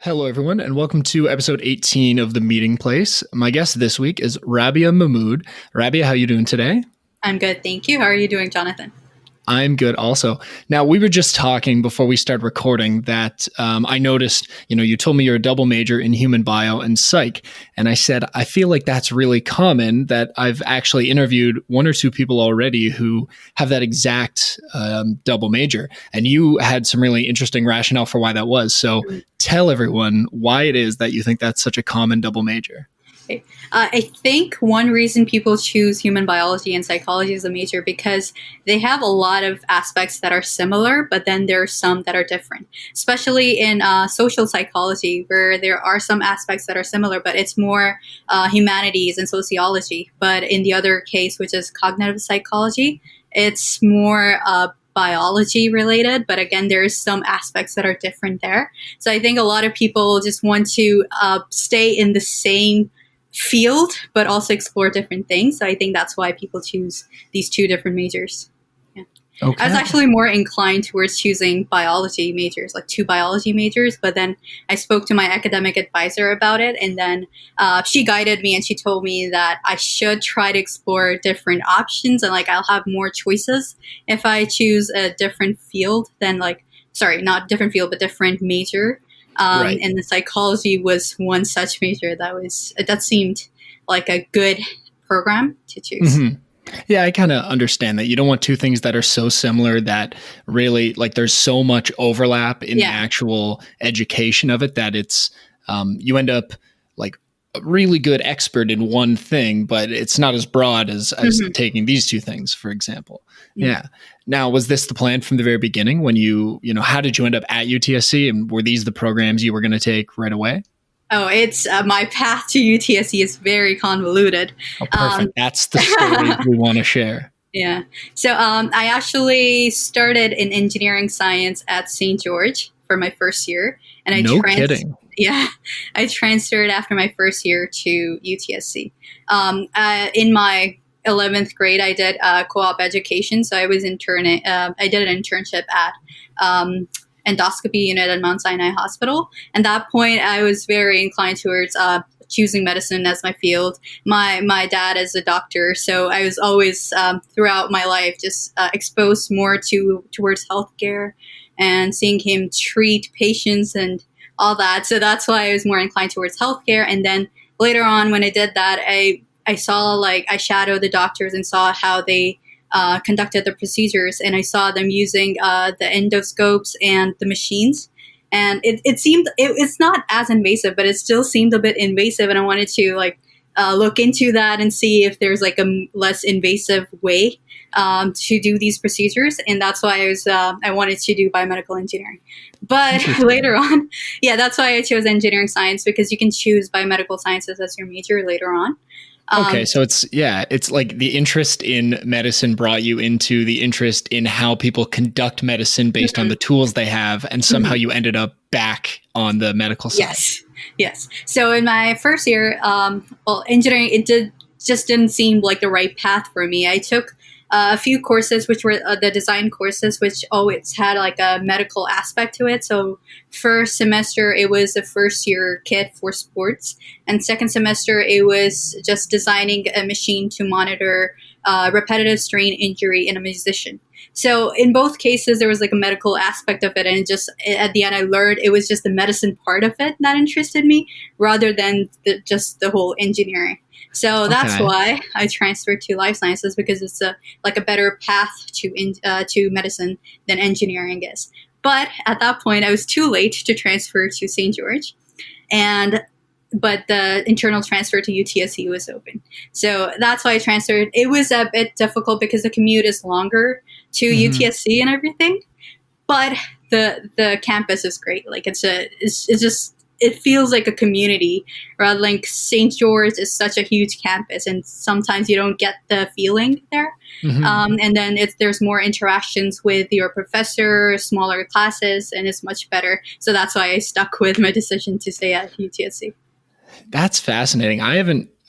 Hello, everyone, and welcome to episode 18 of The Meeting Place. My guest this week is Rabia Mahmood. Rabia, how are you doing today? I'm good, thank you. How are you doing, Jonathan? I'm good also. Now, we were just talking before we started recording that I noticed, you told me you're a double major in human bio and psych. And I said, I feel like that's really common, that I've actually interviewed one or two people already who have that exact double major. And you had some really interesting rationale for why that was. So tell everyone why it is that you think that's such a common double major. I think one reason people choose human biology and psychology as a major because they have a lot of aspects that are similar, but then there are some that are different, especially in social psychology, where there are some aspects that are similar, but it's more humanities and sociology. But in the other case, which is cognitive psychology, it's more biology related, but again, there's some aspects that are different there. So I think a lot of people just want to stay in the same field, but also explore different things. So I think that's why people choose these two different majors. Yeah. Okay. I was actually more inclined towards choosing biology majors, like two biology majors, but then I spoke to my academic advisor about it, and then she guided me and she told me that I should try to explore different options, and like I'll have more choices if I choose a different field than not different field, but different major. Right. And the psychology was one such major that seemed like a good program to choose. Mm-hmm. Yeah, I kind of understand that. You don't want two things that are so similar that really there's so much overlap in the actual education of it that it's you end up like a really good expert in one thing, but it's not as broad as taking these two things, for example. Yeah. Now, was this the plan from the very beginning when how did you end up at UTSC, and were these the programs you were going to take right away? Oh, it's my path to UTSC is very convoluted. Oh, perfect. That's the story we want to share. Yeah. So I actually started in engineering science at St. George for my first year. And kidding. Yeah. I transferred after my first year to UTSC. In my 11th grade, I did co-op education. So I was interning. I did an internship at endoscopy unit at Mount Sinai Hospital. And at that point, I was very inclined towards choosing medicine as my field. My dad is a doctor, so I was always throughout my life just exposed more towards healthcare and seeing him treat patients and all that. So that's why I was more inclined towards healthcare. And then later on, when I did that, I saw I shadowed the doctors and saw how they conducted the procedures, and I saw them using the endoscopes and the machines. And it seemed it's not as invasive, but it still seemed a bit invasive. And I wanted to look into that and see if there's a less invasive way to do these procedures. And that's why I wanted to do biomedical engineering. But later on, that's why I chose engineering science, because you can choose biomedical sciences as your major later on. Okay, so it's like the interest in medicine brought you into the interest in how people conduct medicine based on the tools they have, and somehow you ended up back on the medical side. Yes. So in my first year, engineering, just didn't seem like the right path for me. I took a few courses, which were the design courses, which always had a medical aspect to it. So first semester, it was a first year kit for sports. And second semester, it was just designing a machine to monitor repetitive strain injury in a musician. So in both cases, there was a medical aspect of it. And just at the end, I learned it was just the medicine part of it that interested me rather than just the whole engineering. So that's why I transferred to life sciences, because it's a better path to medicine than engineering is. But at that point, I was too late to transfer to St. George, but the internal transfer to UTSC was open. So that's why I transferred. It was a bit difficult because the commute is longer to UTSC and everything, but the campus is great. It feels like a community, rather than St. George is such a huge campus, and sometimes you don't get the feeling there. And then there's more interactions with your professor, smaller classes, and it's much better. So that's why I stuck with my decision to stay at UTSC. That's fascinating.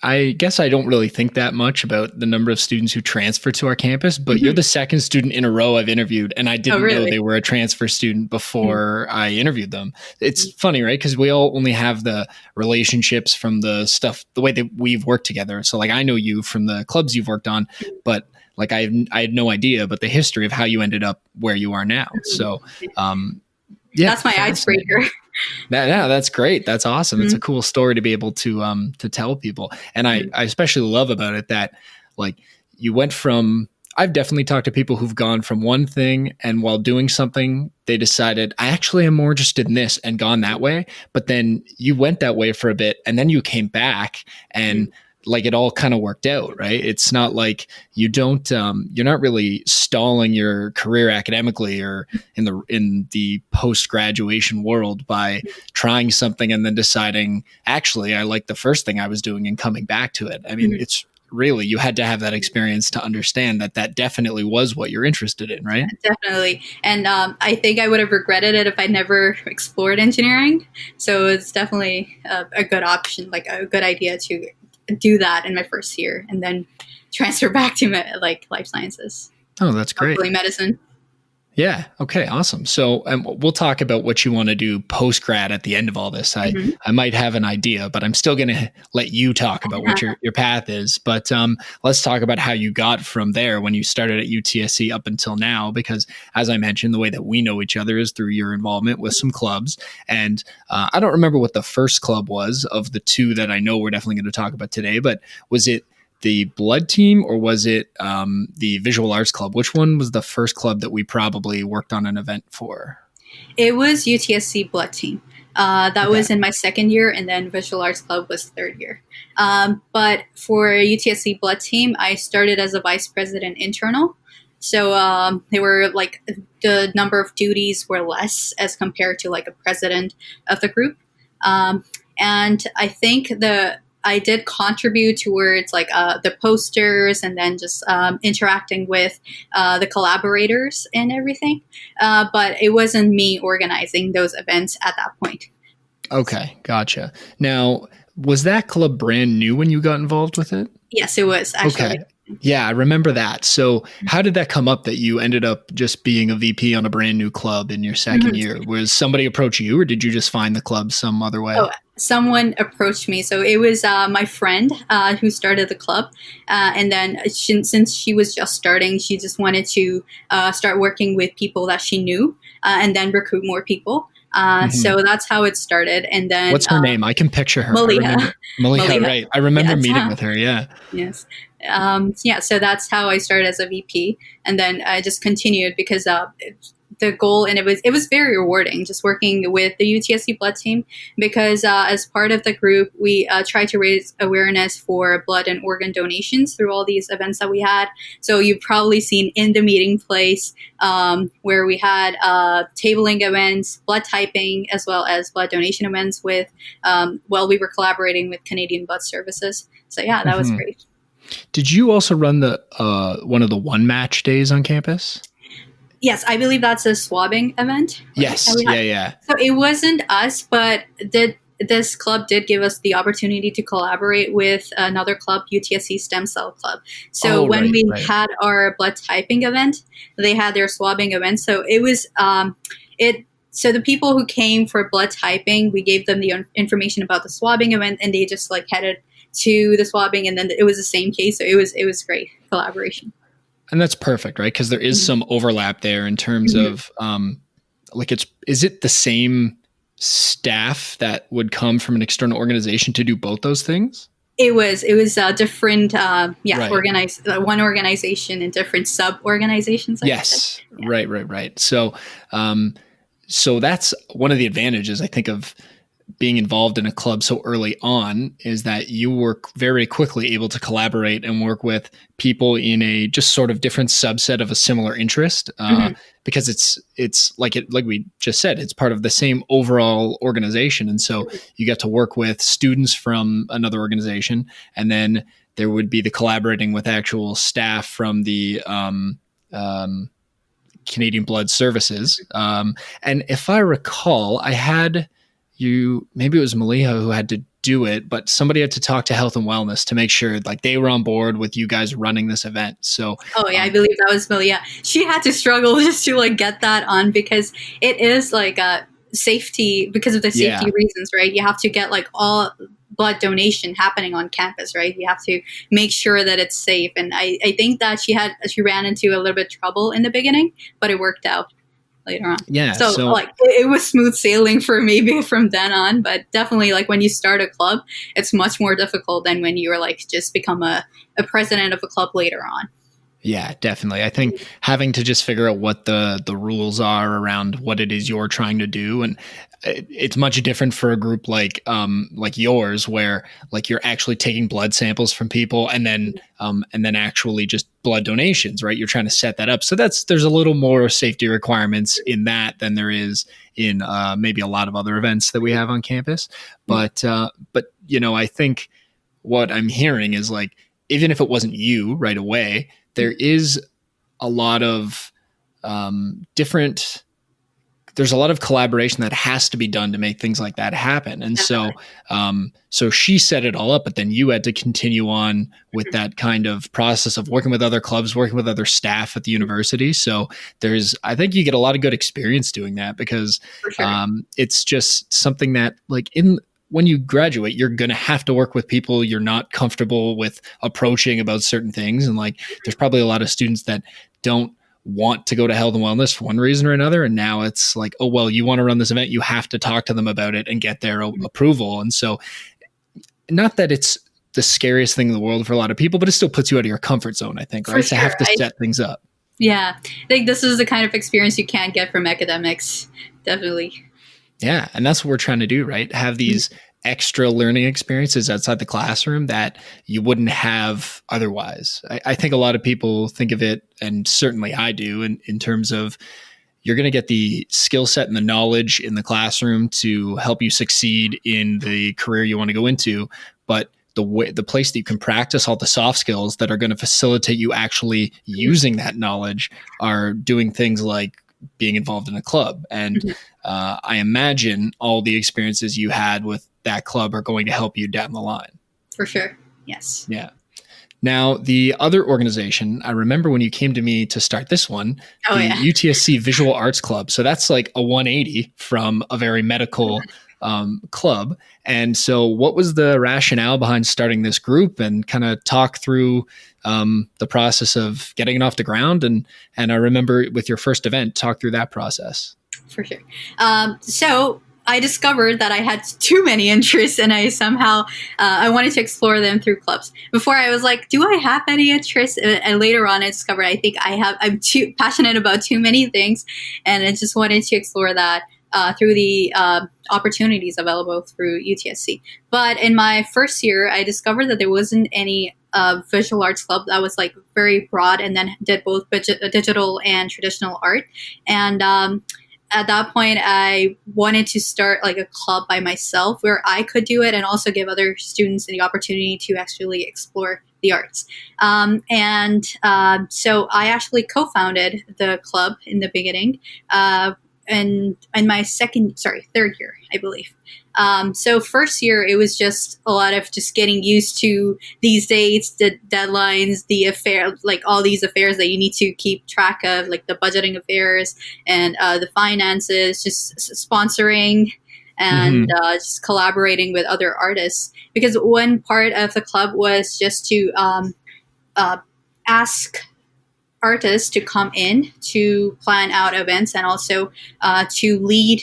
I guess I don't really think that much about the number of students who transfer to our campus, but you're the second student in a row I've interviewed, and I didn't know they were a transfer student before I interviewed them. It's funny, right? Because we all only have the relationships from the stuff, the way that we've worked together. So like I know you from the clubs you've worked on, but like I had no idea about the history of how you ended up where you are now. So yeah, that's my icebreaker. That's great. That's awesome. It's a cool story to be able to tell people. And I especially love about it that like you went from, I've definitely talked to people who've gone from one thing and while doing something, they decided I actually am more interested in this and gone that way. But then you went that way for a bit and then you came back and like it all kind of worked out, right? It's not like you don't, you're not really stalling your career academically or in the post-graduation world by trying something and then deciding, actually, I like the first thing I was doing and coming back to it. I mean, it's really, you had to have that experience to understand that definitely was what you're interested in, right? Definitely. And I think I would have regretted it if I never explored engineering. So it's definitely a good option, like a good idea to do that in my first year and then transfer back to like life sciences. Oh, that's great. Hopefully medicine. Yeah. Okay. Awesome. So we'll talk about what you want to do post grad at the end of all this. I might have an idea, but I'm still going to let you talk about what your path is. But let's talk about how you got from there when you started at UTSC up until now, because as I mentioned, the way that we know each other is through your involvement with some clubs. And I don't remember what the first club was of the two that I know we're definitely going to talk about today, but was it the blood team or was it the Visual Arts Club? Which one was the first club that we probably worked on an event for? It was UTSC blood team. That was in my second year, and then Visual Arts Club was third year. But for UTSC blood team, I started as a vice president internal. So they were like the number of duties were less as compared to like a president of the group. And I think I did contribute towards like the posters and then just interacting with the collaborators and everything. But it wasn't me organizing those events at that point. Okay, gotcha. Now, was that club brand new when you got involved with it? Yes, it was actually. Okay. Yeah, I remember that. So how did that come up that you ended up just being a VP on a brand new club in your second year? Was somebody approach you or did you just find the club some other way? Oh, someone approached me. So it was my friend who started the club. And then since she was just starting, she just wanted to start working with people that she knew and then recruit more people. So that's how it started. And then what's her name? I can picture her. Maliha, right. I remember meeting with her. Yeah. Yes. So that's how I started as a VP. And then I just continued because the goal, and it was very rewarding just working with the UTSC blood team because as part of the group, we try to raise awareness for blood and organ donations through all these events that we had. So you've probably seen in the meeting place where we had tabling events, blood typing, as well as blood donation events with, we were collaborating with Canadian Blood Services. So yeah, that was great. Did you also run the one of the one match days on campus? Yes, I believe that's a swabbing event. Yes, yeah. So it wasn't us, but this club did give us the opportunity to collaborate with another club, UTSC Stem Cell Club. So when we had our blood typing event, they had their swabbing event. So it was So the people who came for blood typing, we gave them the information about the swabbing event, and they just like headed to the swabbing, and then it was the same case. So it was great collaboration. And that's perfect, right? Because there is some overlap there in terms of is it the same staff that would come from an external organization to do both those things? It was different, organized one organization and different sub organizations. Yes, yeah. Right. So, so that's one of the advantages I think of being involved in a club so early on is that you were very quickly able to collaborate and work with people in a just sort of different subset of a similar interest, because it's like we just said, it's part of the same overall organization. And so you get to work with students from another organization, and then there would be the collaborating with actual staff from the, Canadian Blood Services. And if I recall, maybe it was Maliha who had to do it, but somebody had to talk to health and wellness to make sure like they were on board with you guys running this event. So, oh yeah, I believe that was Millie. Yeah, she had to struggle just to like get that on because it is like a safety because of the safety reasons, right? You have to get like all blood donation happening on campus, right? You have to make sure that it's safe. And I think that she ran into a little bit of trouble in the beginning, but it worked out later on. Yeah. So like it was smooth sailing for me from then on, but definitely like when you start a club, it's much more difficult than when you're like just become a president of a club later on. Yeah, definitely. I think having to just figure out what the rules are around what it is you're trying to do, and it's much different for a group like yours, where like you're actually taking blood samples from people, and then actually just blood donations, right? You're trying to set that up. So there's a little more safety requirements in that than there is in maybe a lot of other events that we have on campus. But you know, I think what I'm hearing is like, even if it wasn't you right away, there is a lot of there's a lot of collaboration that has to be done to make things like that happen. And so she set it all up, but then you had to continue on with that kind of process of working with other clubs, working with other staff at the university. So I think you get a lot of good experience doing that because it's just something that like when you graduate, you're going to have to work with people you're not comfortable with approaching about certain things. And like, there's probably a lot of students that don't want to go to health and wellness for one reason or another. And now it's like, oh, well, you want to run this event, you have to talk to them about it and get their approval. And so not that it's the scariest thing in the world for a lot of people, but it still puts you out of your comfort zone, I think, right? To have to set things up. Yeah. I think this is the kind of experience you can't get from academics. Definitely. Yeah. And that's what we're trying to do, right? Have these extra learning experiences outside the classroom that you wouldn't have otherwise. I think a lot of people think of it, and certainly I do, in terms of you're going to get the skill set and the knowledge in the classroom to help you succeed in the career you want to go into. But the place that you can practice all the soft skills that are going to facilitate you actually using that knowledge are doing things like being involved in a club. And I imagine all the experiences you had with that club are going to help you down the line. For sure. Yes. Yeah. Now, the other organization, I remember when you came to me to start this one, UTSC Visual Arts Club. So that's like a 180 from a very medical club. And so what was the rationale behind starting this group, and kind of talk through the process of getting it off the ground? And I remember with your first event, talk through that process. For sure. So I discovered that I had too many interests, and I somehow I wanted to explore them through clubs. Before I was like, do I have any interests? And later on I discovered I think I'm too passionate about too many things, and I just wanted to explore that through the opportunities available through UTSC. But in my first year, I discovered that there wasn't any visual arts club that was like very broad and then did both digital and traditional art. And at that point, I wanted to start like a club by myself where I could do it and also give other students the opportunity to actually explore the arts. So I actually co-founded the club in the beginning in my third year, I believe. So first year, it was just a lot of just getting used to these dates, the deadlines, the affair, like all these affairs that you need to keep track of, like the budgeting affairs and the finances, just sponsoring and just collaborating with other artists. Because one part of the club was just to ask artists to come in to plan out events and also to lead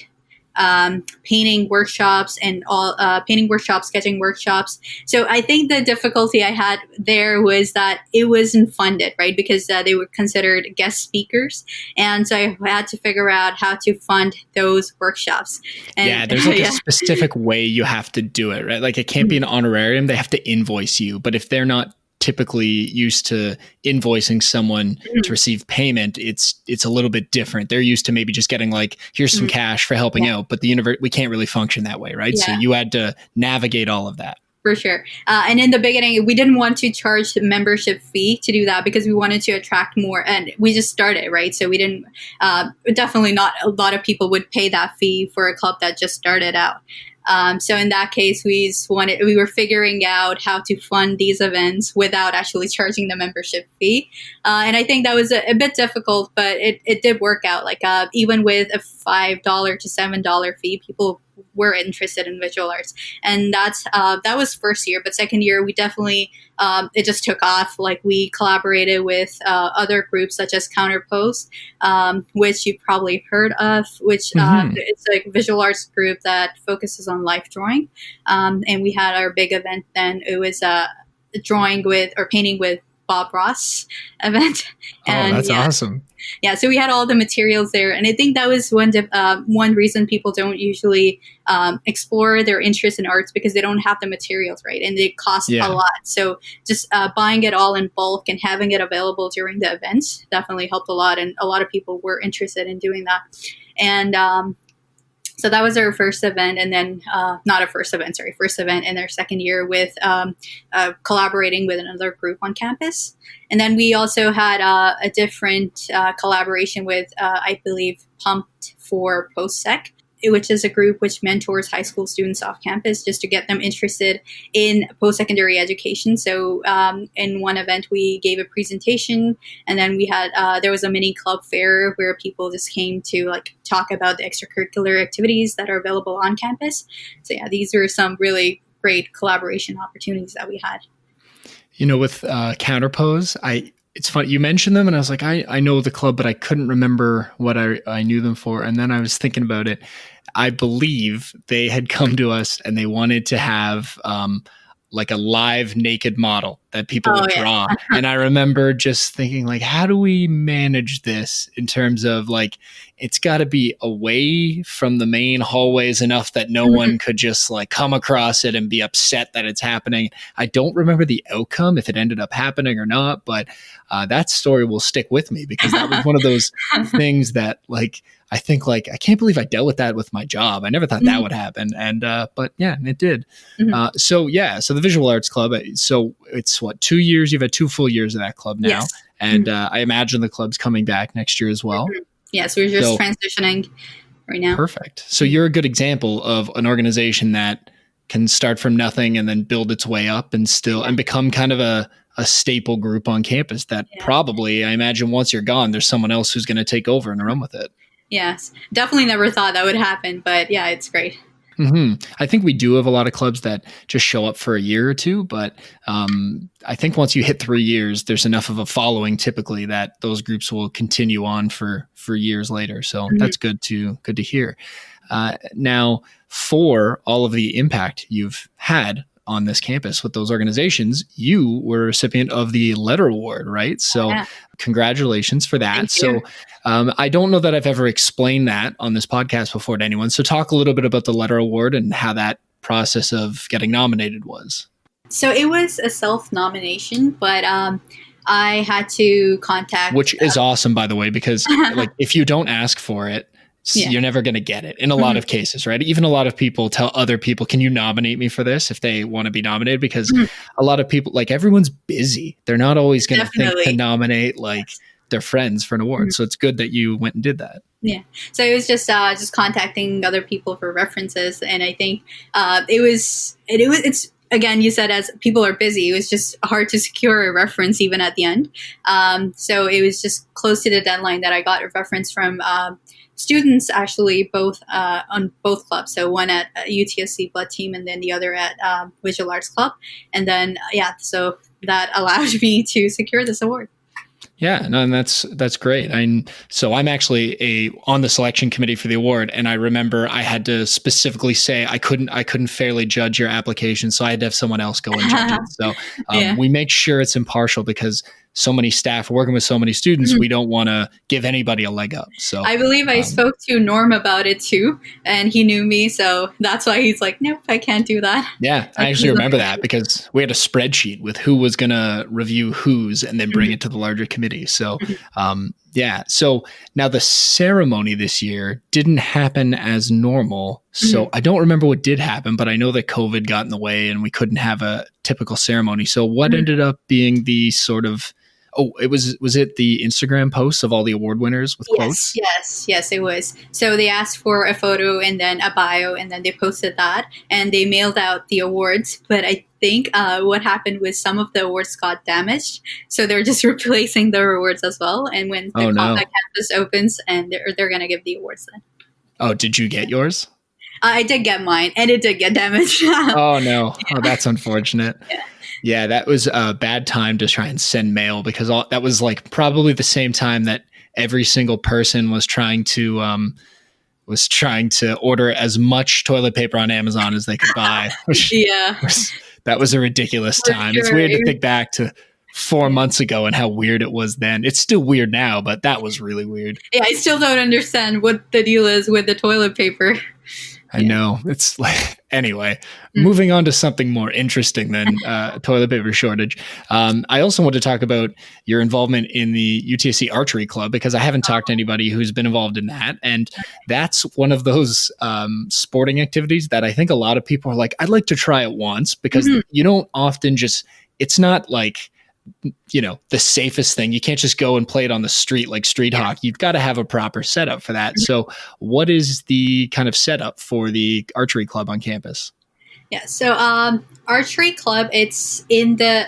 painting workshops and all painting workshops, sketching workshops. So I think the difficulty I had there was that it wasn't funded, right? Because they were considered guest speakers. And so I had to figure out how to fund those workshops. And, there's like a specific way you have to do it, right? Like it can't be an honorarium. They have to invoice you. But if they're not typically used to invoicing someone to receive payment, it's a little bit different. They're used to maybe just getting like, here's some cash for helping out, but the we can't really function that way, right? So you had to navigate all of that. For sure. And in the beginning, we didn't want to charge the membership fee to do that because we wanted to attract more, and we just started, right? So we didn't, definitely not a lot of people would pay that fee for a club that just started out. So in that case, we were figuring out how to fund these events without actually charging the membership fee. And I think that was a bit difficult, but it did work out. Like even with a $5 to $7 fee, people were interested in visual arts, and that was first year. But second year, we definitely it just took off. Like we collaborated with other groups such as Counterpose, which you probably heard of, which it's a visual arts group that focuses on life drawing. And we had our big event then. It was drawing with or painting with Bob Ross event. And, that's awesome. Yeah, so we had all the materials there, and I think that was one reason people don't usually explore their interest in arts, because they don't have the materials, right? And they cost a lot. So just buying it all in bulk and having it available during the events definitely helped a lot, and a lot of people were interested in doing that. And so that was our first event, and then first event in their second year with collaborating with another group on campus. And then we also had a different collaboration with, I believe, Pumped for Post-Sec, which is a group which mentors high school students off campus just to get them interested in post-secondary education. So in one event, we gave a presentation, and then we had there was a mini club fair where people just came to like talk about the extracurricular activities that are available on campus. So yeah, these are some really great collaboration opportunities that we had. You know, with Counterpose, it's funny, you mentioned them and I was like, I know the club, but I couldn't remember what I knew them for. And then I was thinking about it. I believe they had come to us and they wanted to have like a live naked model that people would draw. And I remember just thinking like, how do we manage this in terms of like, it's got to be away from the main hallways enough that no one could just like come across it and be upset that it's happening. I don't remember the outcome, if it ended up happening or not, but that story will stick with me because that was one of those things that like, I think like, I can't believe I dealt with that with my job. I never thought that would happen. And, but yeah, it did. So the Visual Arts Club, so it's what, 2 years? You've had 2 full years of that club now. Yes. And I imagine the club's coming back next year as well. Yes, we're just transitioning right now. Perfect. So you're a good example of an organization that can start from nothing and then build its way up and and become kind of a staple group on campus that probably, I imagine once you're gone, there's someone else who's going to take over and run with it. Yes, definitely never thought that would happen, but yeah, it's great. I think we do have a lot of clubs that just show up for a year or two, but I think once you hit 3 years, there's enough of a following typically that those groups will continue on for years later. So that's good to hear. Now, for all of the impact you've had on this campus with those organizations, you were a recipient of the Letter Award, right? So congratulations for that. Thank you. So I don't know that I've ever explained that on this podcast before to anyone. So talk a little bit about the Letter Award and how that process of getting nominated was. So it was a self-nomination, but I had to contact... Which is awesome, by the way, because like if you don't ask for it, you're never going to get it in a lot of cases, right? Even a lot of people tell other people, can you nominate me for this if they want to be nominated? Because a lot of people, like everyone's busy. They're not always going to think to nominate like their friends for an award. So it's good that you went and did that. Yeah. So it was just contacting other people for references. And I think it's again, you said as people are busy, it was just hard to secure a reference even at the end. So it was just close to the deadline that I got a reference from students actually both on both clubs. So one at UTSC Blood Team and then the other at Visual Arts Club. And then, so that allowed me to secure this award. Yeah, no, and that's great. So I'm actually on the selection committee for the award, and I remember I had to specifically say I couldn't fairly judge your application, so I had to have someone else go and judge it. So we make sure it's impartial because so many staff working with so many students, we don't want to give anybody a leg up. So I believe I spoke to Norm about it too, and he knew me, so that's why he's like, nope, I can't do that. Yeah, I actually remember that because we had a spreadsheet with who was going to review whose and then bring it to the larger committee. So so now the ceremony this year didn't happen as normal. So I don't remember what did happen, but I know that COVID got in the way and we couldn't have a typical ceremony. So what ended up being the sort of Oh, was it the Instagram posts of all the award winners with quotes? Yes, it was. So they asked for a photo and then a bio, and then they posted that, and they mailed out the awards. But I think what happened was some of the awards got damaged, so they're just replacing the awards as well. And when the campus opens, and they're gonna give the awards then. Oh, did you get yours? I did get mine, and it did get damaged. Oh no! Yeah. Oh, that's unfortunate. Yeah, that was a bad time to try and send mail, because that was like probably the same time that every single person was trying to order as much toilet paper on Amazon as they could buy. That was a ridiculous time. Sure. It's weird to think back to 4 months ago and how weird it was then. It's still weird now, but that was really weird. Yeah, I still don't understand what the deal is with the toilet paper. I know. It's like, anyway, moving on to something more interesting than toilet paper shortage. I also want to talk about your involvement in the UTSC Archery Club, because I haven't talked to anybody who's been involved in that. And that's one of those sporting activities that I think a lot of people are like, I'd like to try it once, because you don't often it's not like, the safest thing. You can't just go and play it on the street like street hockey. You've got to have a proper setup for that. So what is the kind of setup for the archery club on campus? Yeah. So archery club, it's in the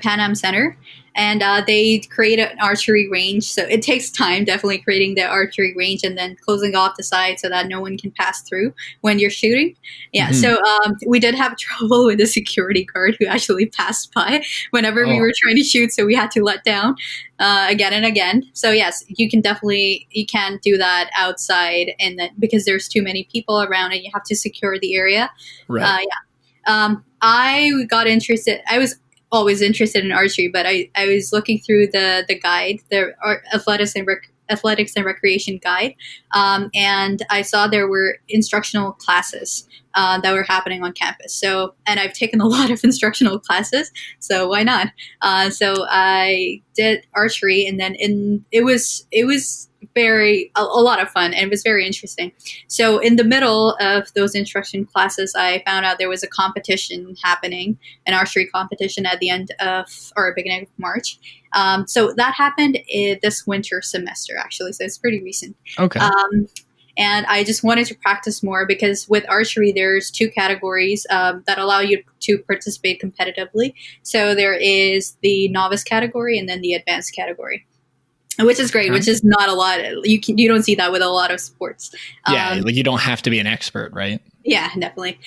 Pan Am Center, and they create an archery range. So it takes time, definitely creating the archery range and then closing off the side so that no one can pass through when you're shooting. Yeah. So we did have trouble with the security guard who actually passed by whenever we were trying to shoot. So we had to let down again and again. So yes, you can't do that outside, and then because there's too many people around and you have to secure the area. Right. I got interested. I was always interested in archery, but I was looking through the guide, the athletics and recreation guide, and I saw there were instructional classes that were happening on campus. So, and I've taken a lot of instructional classes, so why not? So I did archery, and then it was a lot of fun, and it was very interesting. So in the middle of those instruction classes, I found out there was a competition happening, an archery competition at the end of, or beginning of March. So that happened this winter semester, actually. So it's pretty recent. Okay. And I just wanted to practice more, because with archery, there's 2 categories that allow you to participate competitively. So there is the novice category and then the advanced category, which is great, which is not a lot. You don't see that with a lot of sports. Yeah, like you don't have to be an expert, right? Yeah, definitely.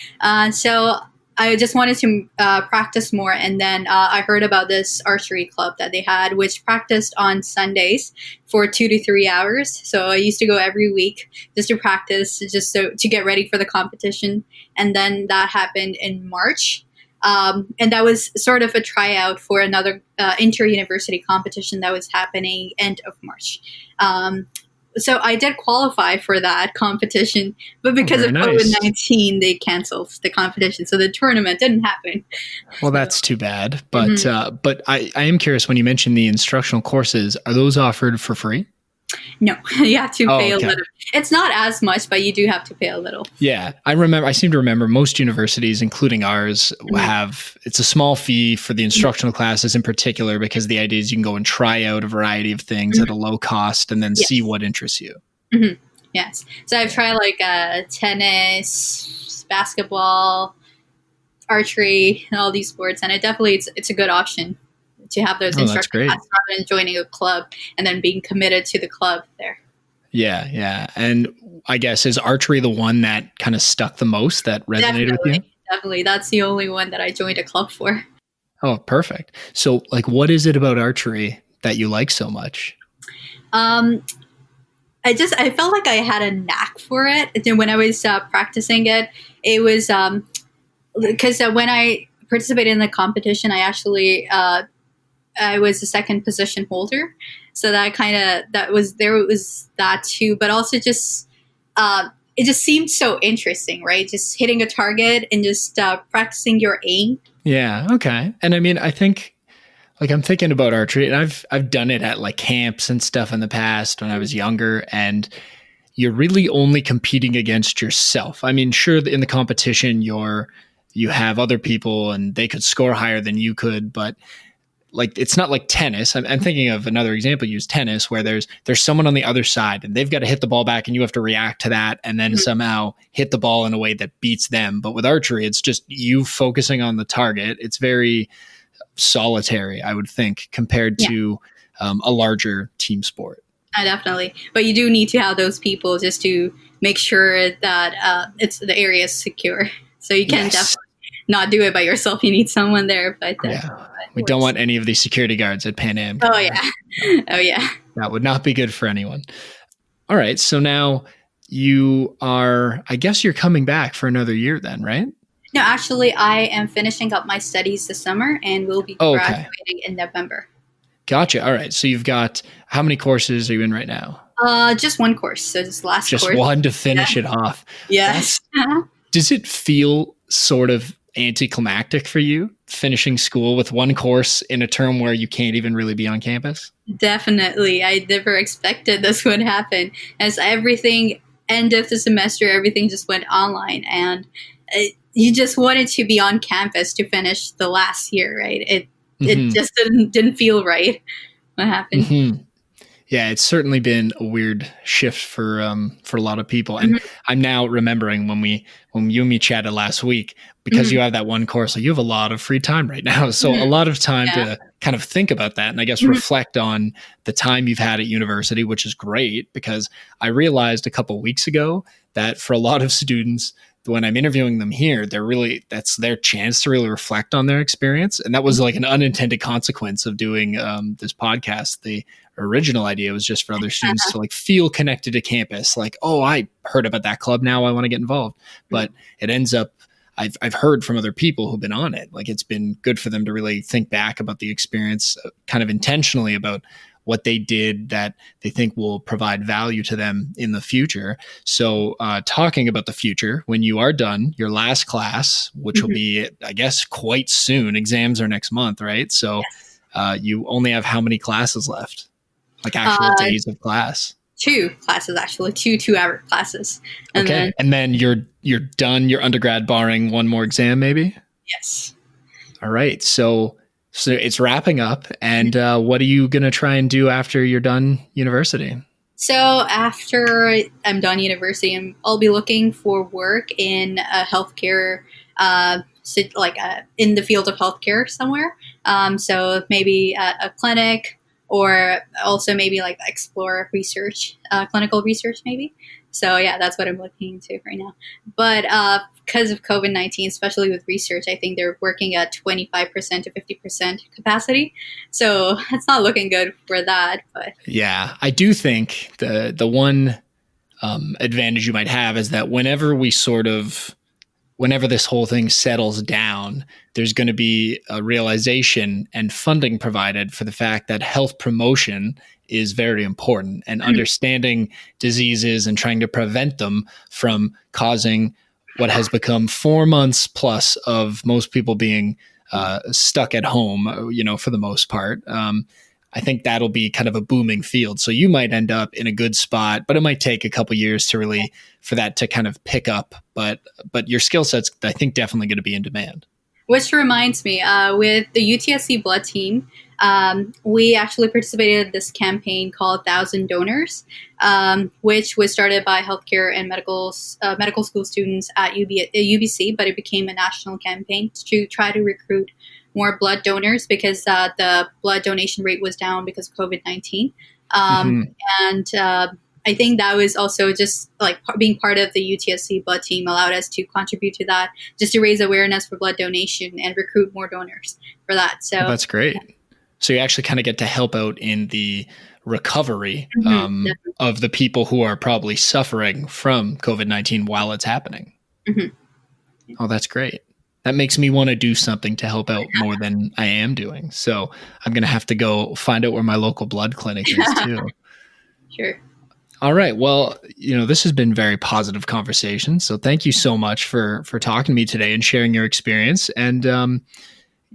So I just wanted to practice more, and then I heard about this archery club that they had, which practiced on Sundays for 2 to 3 hours. So I used to go every week just to practice, to get ready for the competition. And then that happened in March. And that was sort of a tryout for another inter-university competition that was happening end of March. So I did qualify for that competition, but because of COVID-19, they canceled the competition. So the tournament didn't happen. Well, that's too bad. But but I am curious, when you mentioned the instructional courses, are those offered for free? No, you have to pay a little. It's not as much, but you do have to pay a little. Yeah, I seem to remember most universities, including ours, it's a small fee for the instructional classes in particular, because the idea is you can go and try out a variety of things at a low cost and then see what interests you. Yes. So I've tried like tennis, basketball, archery, and all these sports, and it's a good option to have those instructional classes rather than joining a club and then being committed to the club there. Yeah. And I guess, is archery the one that kind of stuck the most, that resonated with you? Definitely. That's the only one that I joined a club for. Oh, perfect. So like, what is it about archery that you like so much? I felt like I had a knack for it. And when I was practicing it, it was because when I participated in the competition, I was the second position holder. So there was that too, but also it just seemed so interesting, right? Just hitting a target and just practicing your aim. Yeah. Okay. And I mean, I think, like, I'm thinking about archery, and I've done it at like camps and stuff in the past when I was younger, and you're really only competing against yourself. I mean, sure, in the competition, you have other people and they could score higher than you could, but like it's not like tennis. I'm thinking of another example. Use tennis where there's someone on the other side and they've got to hit the ball back and you have to react to that and then somehow hit the ball in a way that beats them. But with archery, it's just you focusing on the target. It's very solitary, I would think, compared to a larger team sport. Definitely. But you do need to have those people just to make sure that the area is secure. So you can definitely not do it by yourself. You need someone there. But we don't want any of these security guards at Pan Am. Oh, yeah. Oh, yeah. That would not be good for anyone. All right. So now you are, I guess you're coming back for another year then, right? No, actually, I am finishing up my studies this summer and will be graduating in November. Gotcha. All right. So you've got, how many courses are you in right now? Just one course. So this last course. Just one to finish it off. Yes. Does it feel sort of anticlimactic for you finishing school with one course in a term where you can't even really be on campus? Definitely. I never expected this would happen. As everything, end of the semester, everything just went online and you just wanted to be on campus to finish the last year, right? It just didn't feel right what happened. Mm-hmm. Yeah, it's certainly been a weird shift for a lot of people. And I'm now remembering when you and me chatted last week, because you have that one course, like you have a lot of free time right now. So a lot of time to kind of think about that and I guess reflect on the time you've had at university, which is great because I realized a couple of weeks ago that for a lot of students, when I'm interviewing them here, that's their chance to really reflect on their experience. And that was like an unintended consequence of doing this podcast. The original idea was just for other students to like feel connected to campus. Like, oh, I heard about that club. Now I want to get involved. But it ends up, I've heard from other people who've been on it. Like it's been good for them to really think back about the experience kind of intentionally about what they did that they think will provide value to them in the future. So talking about the future, when you are done, your last class, which will be, I guess, quite soon, exams are next month, right? So you only have how many classes left? Like actual days of class? 2 classes, actually, 2-hour classes. And then you're done your undergrad barring one more exam, maybe? Yes. All right. So it's wrapping up. And what are you going to try and do after you're done university? So after I'm done university, I'll be looking for work in a healthcare, in the field of healthcare somewhere. So maybe at a clinic, or also maybe like explore research, clinical research maybe. So yeah, that's what I'm looking into right now. But because of COVID-19, especially with research, I think they're working at 25% to 50% capacity. So it's not looking good for that. But yeah, I do think the one advantage you might have is that whenever this whole thing settles down, there's going to be a realization and funding provided for the fact that health promotion is very important, and understanding diseases and trying to prevent them from causing what has become 4 months plus of most people being stuck at home, for the most part. I think that'll be kind of a booming field. So you might end up in a good spot, but it might take a couple years for that to kind of pick up. But your skill set's, I think, definitely going to be in demand. Which reminds me, with the UTSC blood team, we actually participated in this campaign called 1,000 Donors, which was started by healthcare and medical school students at UBC, but it became a national campaign to try to recruit more blood donors because the blood donation rate was down because of COVID-19. And I think that was also just like being part of the UTSC blood team allowed us to contribute to that, just to raise awareness for blood donation and recruit more donors for that. So that's great. So you actually kind of get to help out in the recovery of the people who are probably suffering from COVID-19 while it's happening. Oh, that's great. That makes me want to do something to help out more than I am doing. So I'm going to have to go find out where my local blood clinic is too. Sure. All right. Well, this has been very positive conversation. So thank you so much for talking to me today and sharing your experience, and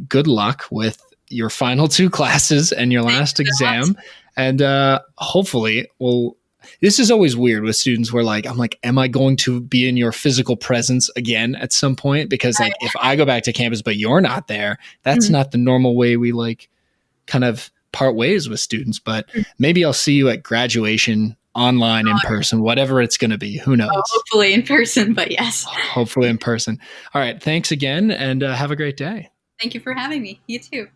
good luck with your final 2 classes and your last exam. And hopefully this is always weird with students where I'm like, am I going to be in your physical presence again at some point? Because if I go back to campus, but you're not there, that's not the normal way we kind of part ways with students, but maybe I'll see you at graduation, online, in person, whatever it's going to be. Who knows? Hopefully in person, but yes. Hopefully in person. All right. Thanks again, and have a great day. Thank you for having me. You too.